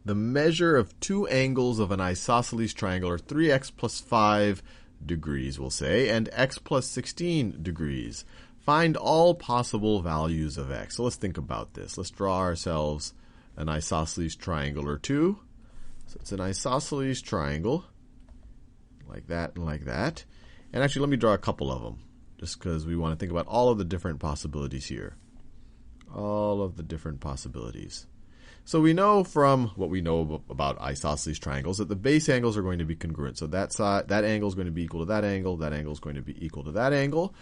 The measure of two angles of an isosceles triangle are 3x plus 5 degrees, we'll say, and x plus 16 degrees. Find all possible values of x. So let's think about this. Let's draw ourselves an isosceles triangle or two. So it's an isosceles triangle, like that and like that. And actually, let me draw a couple of them, just because we want to think about all of the different possibilities here. All of the different possibilities. So we know from what we know about isosceles triangles that the base angles are going to be congruent. So that angle is going to be equal to that angle is going to be equal to that angle.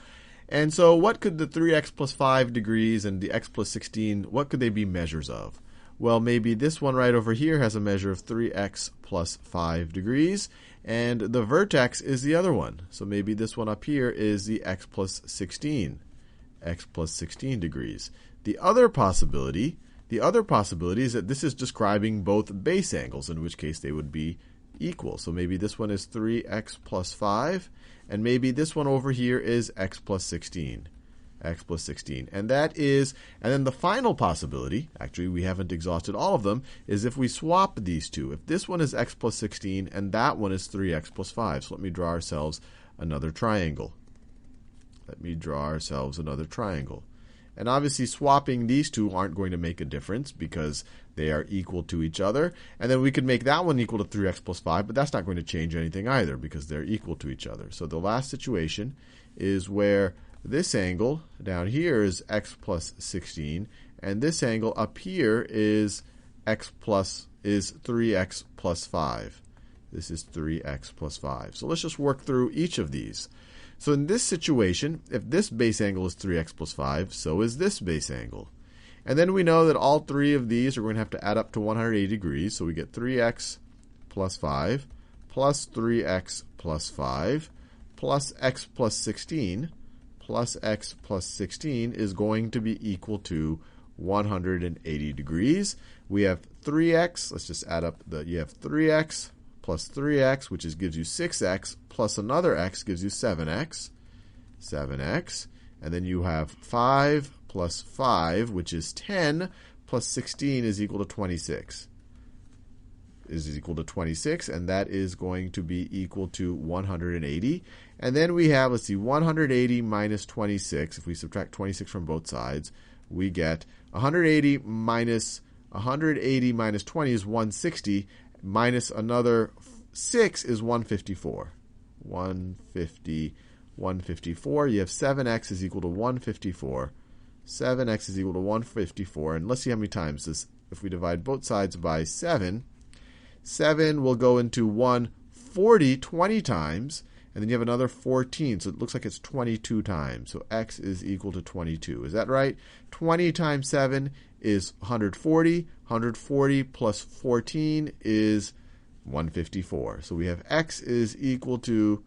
And so what could the 3x plus 5 degrees and the x plus 16, what could they be measures of? Well, maybe this one right over here has a measure of 3x plus 5 degrees, and the vertex is the other one. So maybe this one up here is the x plus 16 degrees. The other possibility is that this is describing both base angles, in which case they would be equal. So maybe this one is 3x plus 5, and maybe this one over here is x plus 16. And then the final possibility, actually we haven't exhausted all of them, is if we swap these two. If this one is x plus 16 and that one is 3x plus 5. So let me draw ourselves another triangle. And obviously swapping these two aren't going to make a difference because they are equal to each other. And then we could make that one equal to 3x plus 5, but that's not going to change anything either because they're equal to each other. So the last situation is where this angle down here is x plus 16, and this angle up here is 3x plus 5. This is 3x plus 5. So let's just work through each of these. So in this situation, if this base angle is 3x plus 5, so is this base angle. And then we know that all three of these are going to have to add up to 180 degrees. So we get 3x plus 5 plus 3x plus 5 plus x plus 16 plus x plus 16 is going to be equal to 180 degrees. We have 3x. Let's just add up you have 3x plus 3x, which gives you 6x, plus another x gives you 7x. And then you have 5 plus 5, which is 10, plus 16 is equal to 26. And that is going to be equal to 180. And then we have, 180 minus 26. If we subtract 26 from both sides, we get 180 minus 20 is 160, minus another 6 is 154. 154. You have 7x is equal to 154. 7x is equal to 154. And let's see how many times this. If we divide both sides by 7, 7 will go into 140 20 times, and then you have another 14. So it looks like it's 22 times. So x is equal to 22. Is that right? 20 times 7 is 140. 140 plus 14 is 154. So we have x is equal to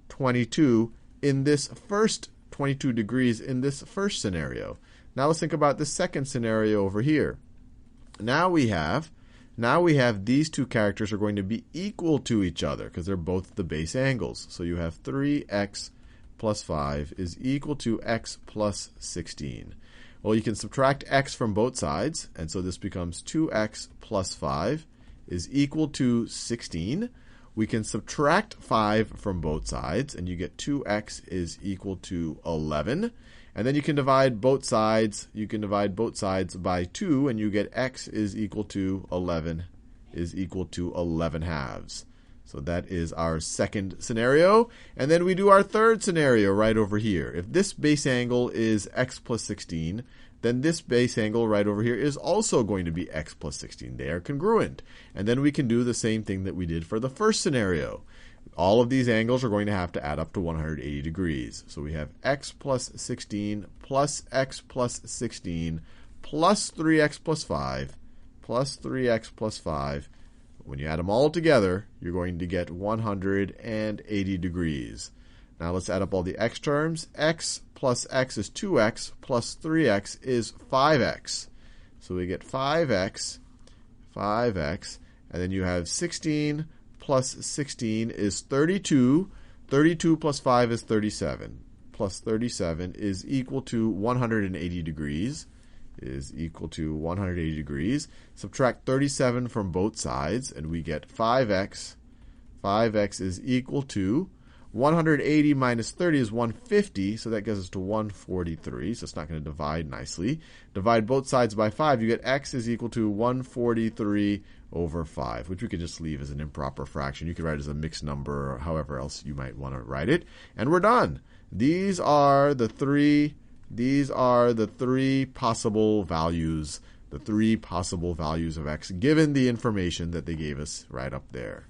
22 in this first 22 degrees in this first scenario. Now let's think about the second scenario over here. Now we have these two characters are going to be equal to each other because they're both the base angles. So you have 3x plus 5 is equal to x plus 16. Well, you can subtract x from both sides, and so this becomes 2x plus 5 is equal to 16. We can subtract 5 from both sides, and you get 2x is equal to 11. And then you can divide both sides. You can divide both sides by 2, and you get x is equal to 11 halves. So that is our second scenario. And then we do our third scenario right over here. If this base angle is x plus 16, then this base angle right over here is also going to be x plus 16. They are congruent. And then we can do the same thing that we did for the first scenario. All of these angles are going to have to add up to 180 degrees. So we have x plus 16 plus x plus 16 plus 3x plus 5 plus 3x plus 5. When you add them all together, you're going to get 180 degrees. Now let's add up all the x terms. X plus x is 2x plus 3x is 5x. So we get 5x, and then you have 16 plus 16 is 32. 32 plus 5 is 37. Plus 37 is equal to 180 degrees. is equal to 180 degrees. Subtract 37 from both sides, and we get 5x. 5x is equal to 180 minus 30 is 150, so that gets us to 143, so it's not going to divide nicely. Divide both sides by 5, you get x is equal to 143 over 5, which we could just leave as an improper fraction. You could write it as a mixed number or however else you might want to write it. And we're done. These are the three possible values, of x given the information that they gave us right up there.